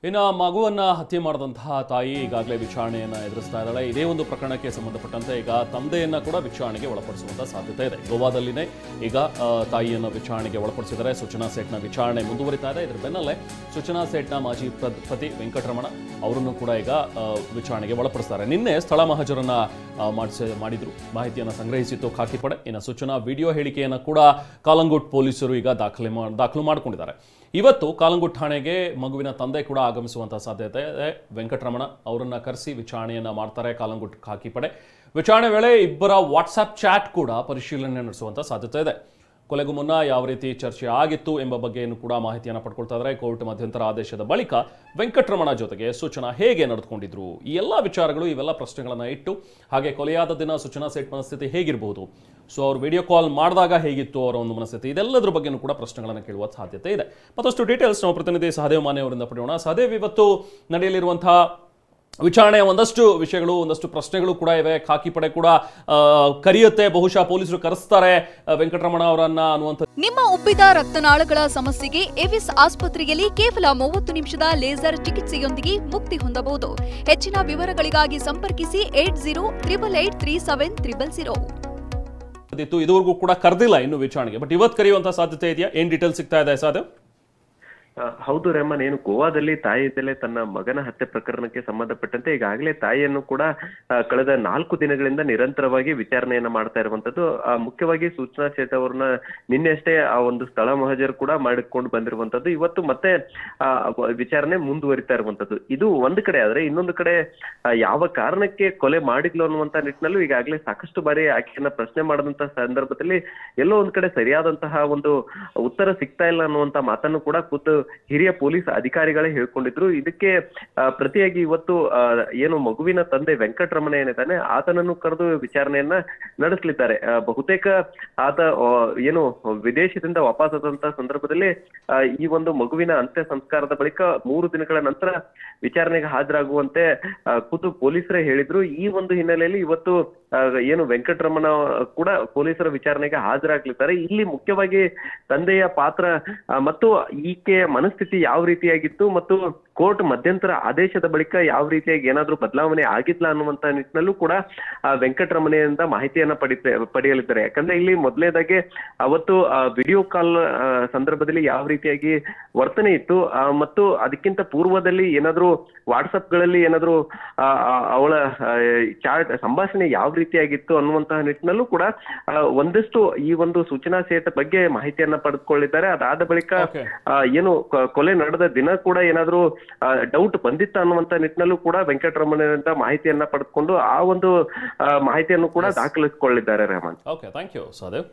ಇನ್ನು ಮಗುವನ್ನ ಹತ್ಯೆ ಮಾಡಿದಂತಹ ತಾಯಿ ಈಗಾಗಲೇ ವಿಚಾರಣೆಯನ್ನು ಎದುರಿಸ್ತಾ ಇದ್ದಾಳೆ. ಇದೇ ಒಂದು ಪ್ರಕರಣಕ್ಕೆ ಸಂಬಂಧಪಟ್ಟಂತೆ ಈಗ ತಂದೆಯನ್ನ ಕೂಡ ವಿಚಾರಣೆಗೆ ಒಳಪಡಿಸುವಂತ ಸಾಧ್ಯತೆ ಇದೆ. ಗೋವಾದಲ್ಲಿನೇ ಈಗ ತಾಯಿಯನ್ನು ವಿಚಾರಣೆಗೆ ಒಳಪಡಿಸಿದರೆ ಸೂಚನಾ ಸೇಠ್ನ ವಿಚಾರಣೆ ಮುಂದುವರಿತಾ ಇದೆ. ಇದರ ಬೆನ್ನಲ್ಲೇ ಸೂಚನಾ ಸೇಠ್ನ ಮಾಜಿ ಪತಿ ವೆಂಕಟರಮಣ ಅವರನ್ನು ಕೂಡ ಈಗ ವಿಚಾರಣೆಗೆ ಒಳಪಡಿಸ್ತಾರೆ. ನಿನ್ನೆ ಸ್ಥಳ ಮಹಜರನ್ನ ಮಾಡಿದ್ರು, ಮಾಹಿತಿಯನ್ನು ಸಂಗ್ರಹಿಸಿತ್ತು ಖಾಕಿ ಪಡೆ. ಇನ್ನು ಸೂಚನಾ ವಿಡಿಯೋ ಹೇಳಿಕೆಯನ್ನು ಕೂಡ ಕಾಲಂಗುಟ್ ಪೊಲೀಸರು ಈಗ ದಾಖಲು ಮಾಡಿಕೊಂಡಿದ್ದಾರೆ. ಇವತ್ತು ಕಾಲಂಗುಟ್ ಠಾಣೆಗೆ ಮಗುವಿನ ತಂದೆ ಕೂಡ ಆಗಮಿಸುವಂತಹ ಸಾಧ್ಯತೆ ಇದೆ. ವೆಂಕಟರಮಣ ಅವರನ್ನ ಕರೆಸಿ ವಿಚಾರಣೆಯನ್ನ ಮಾಡ್ತಾರೆ ಕಾಲಂಗುಟ್ ಖಾಕಿ ಪಡೆ. ವಿಚಾರಣೆ ವೇಳೆ ಇಬ್ಬರ ವಾಟ್ಸ್ಆಪ್ ಚಾಟ್ ಕೂಡ ಪರಿಶೀಲನೆ ನಡೆಸುವಂತ ಸಾಧ್ಯತೆ ಇದೆ. ಕೊಲೆಗೂ ಮುನ್ನ ಯಾವ ರೀತಿ ಚರ್ಚೆ ಆಗಿತ್ತು ಎಂಬ ಬಗ್ಗೆಯನ್ನು ಕೂಡ ಮಾಹಿತಿಯನ್ನು ಪಡ್ಕೊಳ್ತಾ ಇದ್ದಾರೆ. ಕೋರ್ಟ್ ಮಧ್ಯಂತರ ಆದೇಶದ ಬಳಿಕ ವೆಂಕಟರಮಣ ಜೊತೆಗೆ ಸೂಚನಾ ಹೇಗೆ ನಡೆದುಕೊಂಡಿದ್ರು, ಈ ಎಲ್ಲ ವಿಚಾರಗಳು, ಇವೆಲ್ಲ ಪ್ರಶ್ನೆಗಳನ್ನು ಇಟ್ಟು, ಹಾಗೆ ಕೊಲೆಯಾದ ದಿನ ಸೂಚನಾ ಸೇಠ್ ಮನಸ್ಥಿತಿ ಹೇಗಿರಬಹುದು, ಸೊ ಅವ್ರು ವಿಡಿಯೋ ಕಾಲ್ ಮಾಡಿದಾಗ ಹೇಗಿತ್ತು ಅವರ ಒಂದು ಮನಸ್ಥಿತಿ, ಇದೆಲ್ಲದರ ಬಗ್ಗೆನೂ ಕೂಡ ಪ್ರಶ್ನೆಗಳನ್ನು ಕೇಳುವ ಸಾಧ್ಯತೆ ಇದೆ. ಮತ್ತಷ್ಟು ಡೀಟೇಲ್ಸ್ ನಮ್ಮ ಪ್ರತಿನಿಧಿ ಸಹದೇವ್ ಮಾನೆ ಅವರಿಂದ ಪಡೆಯೋಣ. ಸಹದೇವ್, ಇವತ್ತು ನಡೆಯಲಿರುವಂತಹ ವಿಚಾರಣೆಯ ಒಂದಷ್ಟು ವಿಷಯಗಳು, ಒಂದಷ್ಟು ಪ್ರಶ್ನೆಗಳು ಕೂಡ ಇವೆ. ಖಾಕಿ ಪಡೆ ಕೂಡ ಕರೆಯುತ್ತೆ, ಬಹುಶಃ ಪೊಲೀಸರು ಕರೆಸ್ತಾರೆ ವೆಂಕಟರಮಣ ಅವರನ್ನ ಅನ್ನುವಂಥ. ನಿಮ್ಮ ಉಬ್ಬಿದ ರಕ್ತನಾಳಗಳ ಸಮಸ್ಯೆಗೆ ಎವಿಸ್ ಆಸ್ಪತ್ರೆಯಲ್ಲಿ ಕೇವಲ 30 ನಿಮಿಷದ ಲೇಸರ್ ಚಿಕಿತ್ಸೆಯೊಂದಿಗೆ ಮುಕ್ತಿ ಹೊಂದಬಹುದು. ಹೆಚ್ಚಿನ ವಿವರಗಳಿಗಾಗಿ ಸಂಪರ್ಕಿಸಿ 8088837300. ಇದುವರೆಗೂ ಕೂಡ ಕರೆದಿಲ್ಲ ಇನ್ನು ವಿಚಾರಣೆಗೆ, ಬಟ್ ಇವತ್ತು ಕರೆಯುವಂತಹ ಸಾಧ್ಯತೆ ಇದೆಯಾ? ಏನ್ ಡೀಟೇಲ್ ಸಿಗ್ತಾ ಇದೆ ಸಹದೇವ್? ಹೌದು ರೆಹಮಾನ್, ಏನು ಗೋವಾದಲ್ಲಿ ತಾಯಿ ಇದ್ದಲೇ ತನ್ನ ಮಗನ ಹತ್ಯೆ ಪ್ರಕರಣಕ್ಕೆ ಸಂಬಂಧಪಟ್ಟಂತೆ ಈಗಾಗಲೇ ತಾಯಿಯನ್ನು ಕೂಡ ಕಳೆದ 4 ದಿನಗಳಿಂದ ನಿರಂತರವಾಗಿ ವಿಚಾರಣೆಯನ್ನ ಮಾಡ್ತಾ ಇರುವಂತದ್ದು. ಮುಖ್ಯವಾಗಿ ಸೂಚನಾ ಸೇಠ್ ಅವ್ರನ್ನ ನಿನ್ನೆಷ್ಟೇ ಆ ಒಂದು ಸ್ಥಳ ಮಹಜರು ಕೂಡ ಮಾಡಿಕೊಂಡು ಬಂದಿರುವಂತದ್ದು. ಇವತ್ತು ಮತ್ತೆ ವಿಚಾರಣೆ ಮುಂದುವರಿತಾ ಇರುವಂತದ್ದು. ಇದು ಒಂದು ಕಡೆ ಆದ್ರೆ, ಇನ್ನೊಂದು ಕಡೆ ಯಾವ ಕಾರಣಕ್ಕೆ ಕೊಲೆ ಮಾಡಿದ್ಲು ಅನ್ನುವಂತ ನಿಟ್ಟಿನಲ್ಲೂ ಈಗಾಗಲೇ ಸಾಕಷ್ಟು ಬಾರಿ ಆಕೆಯನ್ನ ಪ್ರಶ್ನೆ ಮಾಡಿದಂತ ಸಂದರ್ಭದಲ್ಲಿ ಎಲ್ಲೋ ಒಂದ್ ಕಡೆ ಸರಿಯಾದಂತಹ ಒಂದು ಉತ್ತರ ಸಿಗ್ತಾ ಇಲ್ಲ ಅನ್ನುವಂತ ಮಾತನ್ನು ಕೂಡ ಖುದ್ದು ಹಿರಿಯ ಪೊಲೀಸ್ ಅಧಿಕಾರಿಗಳೇ ಹೇಳ್ಕೊಂಡಿದ್ರು. ಇದಕ್ಕೆ ಪ್ರತಿಯಾಗಿ ಇವತ್ತು ಏನು ಮಗುವಿನ ತಂದೆ ವೆಂಕಟರಮಣ ಏನಿದ್ದಾನೆ ಆತನನ್ನು ಕರೆದು ವಿಚಾರಣೆಯನ್ನ ನಡೆಸಲಿದ್ದಾರೆ. ಬಹುತೇಕ ಆತ ಏನು ವಿದೇಶದಿಂದ ವಾಪಸ್ಸಾದಂತಹ ಸಂದರ್ಭದಲ್ಲಿ ಈ ಒಂದು ಮಗುವಿನ ಅಂತ್ಯ ಸಂಸ್ಕಾರದ ಬಳಿಕ 3 ದಿನಗಳ ನಂತರ ವಿಚಾರಣೆಗೆ ಹಾಜರಾಗುವಂತೆ ಖುದ್ದು ಪೊಲೀಸರೇ ಹೇಳಿದ್ರು. ಈ ಒಂದು ಹಿನ್ನೆಲೆಯಲ್ಲಿ ಇವತ್ತು ಏನು ವೆಂಕಟರಮಣ ಕೂಡ ಪೊಲೀಸರ ವಿಚಾರಣೆಗೆ ಹಾಜರಾಗ್ಲಿದ್ದಾರೆ. ಇಲ್ಲಿ ಮುಖ್ಯವಾಗಿ ತಂದೆಯ ಪಾತ್ರ ಮತ್ತು ಈಕೆಯ ಮನಸ್ಥಿತಿ ಯಾವ ರೀತಿಯಾಗಿತ್ತು ಮತ್ತು ಕೋರ್ಟ್ ಮಧ್ಯಂತರ ಆದೇಶದ ಬಳಿಕ ಯಾವ ರೀತಿಯಾಗಿ ಏನಾದ್ರೂ ಬದಲಾವಣೆ ಆಗಿದ್ಲ ಅನ್ನುವಂತ ನಿಟ್ಟಿನಲ್ಲೂ ಕೂಡ ವೆಂಕಟರಮಣೆಯಿಂದ ಮಾಹಿತಿಯನ್ನ ಪಡೆಯಲಿದ್ದಾರೆ. ಯಾಕಂದ್ರೆ ಇಲ್ಲಿ ಮೊದಲನೇದಾಗಿ ಅವತ್ತು ವಿಡಿಯೋ ಕಾಲ್ ಸಂದರ್ಭದಲ್ಲಿ ಯಾವ ರೀತಿಯಾಗಿ ವರ್ತನೆ ಇತ್ತು ಮತ್ತು ಅದಕ್ಕಿಂತ ಪೂರ್ವದಲ್ಲಿ ಏನಾದ್ರೂ ವಾಟ್ಸಪ್ ಗಳಲ್ಲಿ ಏನಾದ್ರೂ ಅವಳ ಚಾಟ್ ಸಂಭಾಷಣೆ ಯಾವ ರೀತಿಯಾಗಿತ್ತು ಅನ್ನುವಂತಹ ನಿಟ್ಟಿನಲ್ಲೂ ಕೂಡ ಒಂದಷ್ಟು ಈ ಒಂದು ಸೂಚನಾ ಸೇಠ್ ಬಗ್ಗೆ ಮಾಹಿತಿಯನ್ನ ಪಡೆದುಕೊಳ್ಳಿದ್ದಾರೆ. ಅದಾದ ಬಳಿಕ ಏನು ಕೊಲೆ ನಡೆದ ದಿನ ಕೂಡ ಏನಾದ್ರೂ ಡೌಟ್ ಬಂದಿತ್ತ ಅನ್ನುವಂತ ನಿಟ್ಟಿನಲ್ಲೂ ಕೂಡ ವೆಂಕಟರಮಣನಿಂದ ಮಾಹಿತಿಯನ್ನ ಪಡೆದುಕೊಂಡು ಆ ಒಂದು ಮಾಹಿತಿಯನ್ನು ಕೂಡ ದಾಖಲಿಸಿಕೊಳ್ಳಿದ್ದಾರೆ. Rehman, okay, thank you Sahadev.